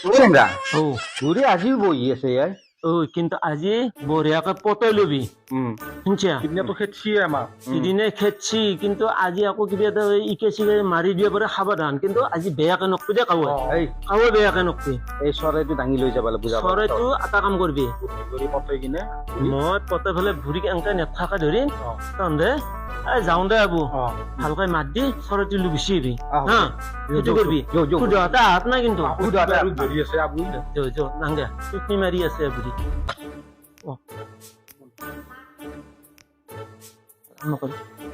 Enggak. Oh, Guri aji boi আছে ইয়ার। কিন্তু আজি বঢ়িয়াকে পতাই লবি শুনছা সিদিনা তো খেতছিয়ে আমাক সিদিনে খেতছি কিন্তু আজি আকৌ কিবা এটা ইকে চিকে মাৰি দিয়ে পাৰে সাৱধান কিন্তু আজি বেয়াকে নকবি দে কাৱে এই কাৱে বেয়াকে নকবি এই চৰাইটো দাঙি লৈ যাবা বুজাবা। চৰাইটো এটা কাম কৰবি ধৰি পতাই কিনে মই পতাই ফেলে ভৰিক এনেকে নেথাকা ধৰিম তহঁতে যাওঁ দে আবু ভালকৈ মাত দি চৰাইটো লৈ গুচি আহিবি হা সেইটো কৰবি খুদাটা হাত নাই কিন্তু খুদাটা আৰু ধৰি আছে আপুনি নাংগে টুপনি মাৰি আছে বুঢ়ী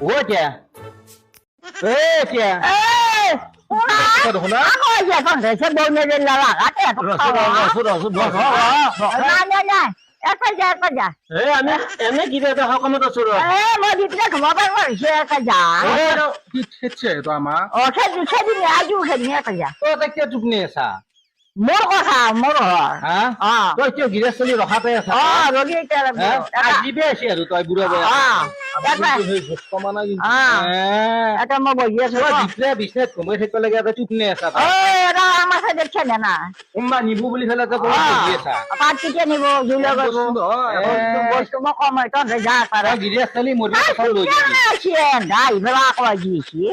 ও কে এ কে দেখোন না আমি এনে কিবা এটা সকামত আছো ৰ কি খেতছে তো আমাক তই কিয় টোপনি আছা মোৰ কথা মোৰ হা তই কিয় গিৰাচলি ৰখাতে আছা আজিবে আছে আৰু তই বুঢ়া কমানা কিন্তু এটা মই বহি আছো বিচনেছ ঘুমাই থাকিব লাগে এটা টোপনি আছা আমাৰ চাই দেখছে নে না কোনোবা নিবো বুলি ফেলে তই বহি আছা পাত কেতিয়া নিব জুইলৈ গৈ বস্তু মই কম হয় তহঁতে যা পাৰা গিৰাচলি মৰি কথা লৈ যাবি ইফালে আকৌ আহিছে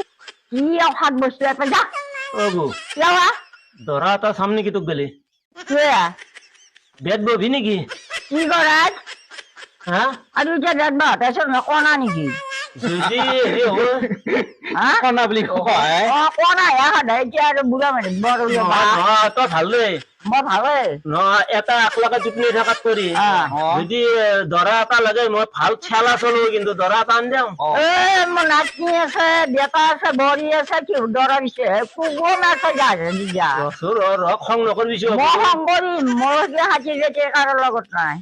কি অসাত বস্তু এটা যা অবু যাৱা দৰা এটা চাম নেকি তোক বেলি বেদ ববি নেকি কি কৰাত হা আৰু এতিয়া বেদ তাৰপিছত নকনা নেকি যদি হেৰি হয় কনা বুলি কয় কনা সদায় এতিয়া আৰু বুঢ়া মানুহ বৰ তই ভাল দেই মই ভালেই এটা একলাকে টোপনি থাকাত কৰি যদি দৰা এটা লাগে মই ভাল খেলা চলো কিন্তু দৰা এটা আনি যাওঁ মোৰ নাতনি আছে দেউতা আছে বৰী আছে কি দৰা দিছে কোন আছে যা খং নকৰিবি মই খং কৰিম মোৰ হাতী যেতি কাৰো লগত নাই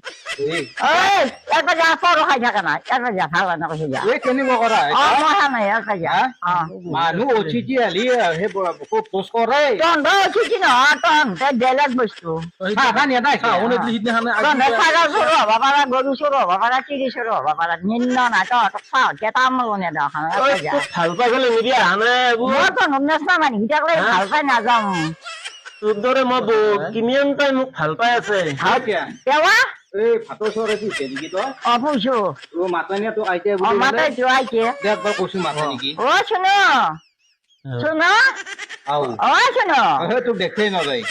এটা যা সৰু খাই থাকে নাই এটা যা ভাল কৈছে যা কেনেকুৱা কৰা মই নাই এটা যা মানুহ অচিতি আলি সেই পোষ্ট কৰে তহঁত অচিতি নহয় তহঁতে বেলেগ বস্তু চোৰ হব পাৰা গৰু চোৰ হব পাৰা চিৰি চোৰ হব পাৰা নিন্ন নাই তহঁতক চাওঁ কেইটামান ভাল পাই গলে নিবি অহা নাই মই তহঁত নেচনা মানুহকেইটাক লৈ ভাল পাই নাযাওঁ তোৰ দৰে মই কিমান তাই মোক ভাল পাই আছে কেৱা এই ভাতৰ চৰাই পুহিছে নেকি তই পুহিছো মাতানিয়া তোক আইতে মাতাইছো আইছে একবাৰ কৈছো মাতা নেকি শুনো শুনো শুনো তোক দেখেই নযায়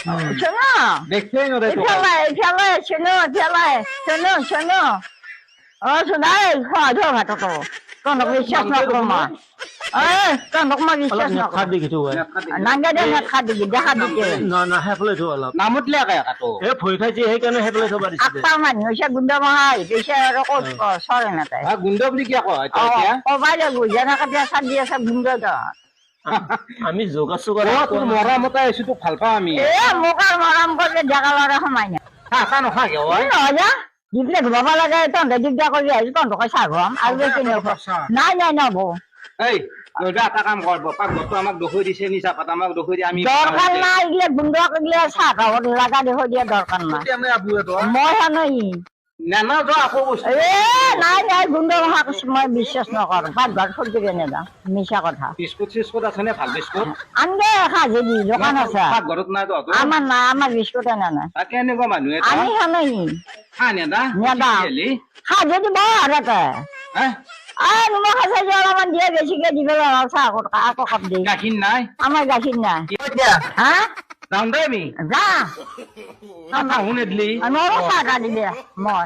শুনো দেখেই নযায় ইফালে শুনো শুনো শুনো শুনাই খোৱা ধৰ ভাতটো তহঁতক বিশ্বাস নকৰো মই তহঁতক মই বিশ্বাস নকৰো নাংগে দে নেখা দিবি দেখা দিছে সেইফালে থো অলপ নামতলে কাটো এই ভয় খাইছে সেইকাৰণে সেইফালে থব দিছে আঠটা মানুহ হৈছে গুণ্ড মহা হৈছে আৰু ক'ত চৰে নাপায় গুণ্ড বুলি কিয় কয় কবাই লাগিব যেনেকে পেচাৰ দি আছে গুণ্ড আমি যোগা চোগা তোৰ মৰমতে আহিছো তোক ভাল পাওঁ আমি মোক আৰু মৰম কৰিলে ডেকা ল'ৰা সোমাই নাই চাহ নাখাগে নহয় যা দিলে ঘুমাব লাগে তহঁতে দিগদাৰ কৰি আহিছো তহঁতক চাহ খুৱাম আৰু বেছি নাই নাই নব এই এটা কাম কৰ পাকঘৰটো আমাক দখৈ দিছে নি চাহপাত আমাক দখৈ দিয়ে আমি দৰকাৰ নাই এইগিলা গুণ্ডক এইগিলা চাহ খাব লগা দেখুৱাই দিয়া দৰকাৰ নাই মই হেনই নানা যোৱা আকৌ নাই নাই গুণ্ড মহা মই বিশ্বাস নকৰো পাকঘৰ ফুলটো কেনে যাওঁ মিছা কথা বিস্কুট চিস্কুট আছে নে ভাল বিস্কুট আনগে খাজে দি দোকান আছে পাকঘৰত নাই তহঁতৰ আমাৰ নাই আমাৰ বিস্কুট এনে নাই কেনেকুৱা মানুহে আমি হেনই নেদা খাজে দিব আৰতে নিমখ আছে যে অলপমান দিয়ে বেছিকে দি পেলাই চাহ আকৌ কাপ দি গাখীৰ নাই আমাৰ গাখীৰ নাই হা যাওঁ দে আমি যা শুনে দিলি নৰো চাহ এটা দিবি মই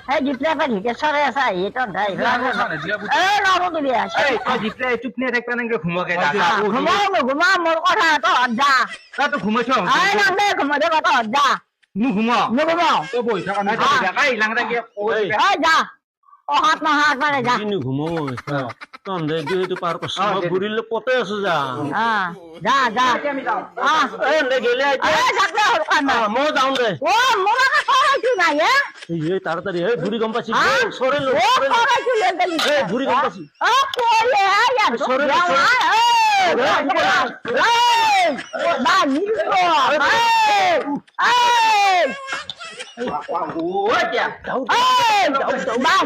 সেই জিপলে ঢিকে চৰে আছে আহি তহঁতে নৰো দিবি টোপনিয়াই থাকিবা নেকি ঘুমকে ঘুমাও নুঘুমা মোৰ কথা তহঁত যা তই ঘুমাইছ নাংদে ঘুমাই দেবা তহঁত যা নুঘুমাও নুঘুমাও তই বহি থকা নাই যা অহাত নহাত মানে যা ঘুমাও তহঁতে এইটো পাৰ কৰছ ঘূৰিলে পতে আছো যা যা যা গেলে মই যাওঁ দে মোৰ নাই তাড়াতাড়ি বুড়ি গম পাইছি সরে বুড়ি গম পাইছি Ba,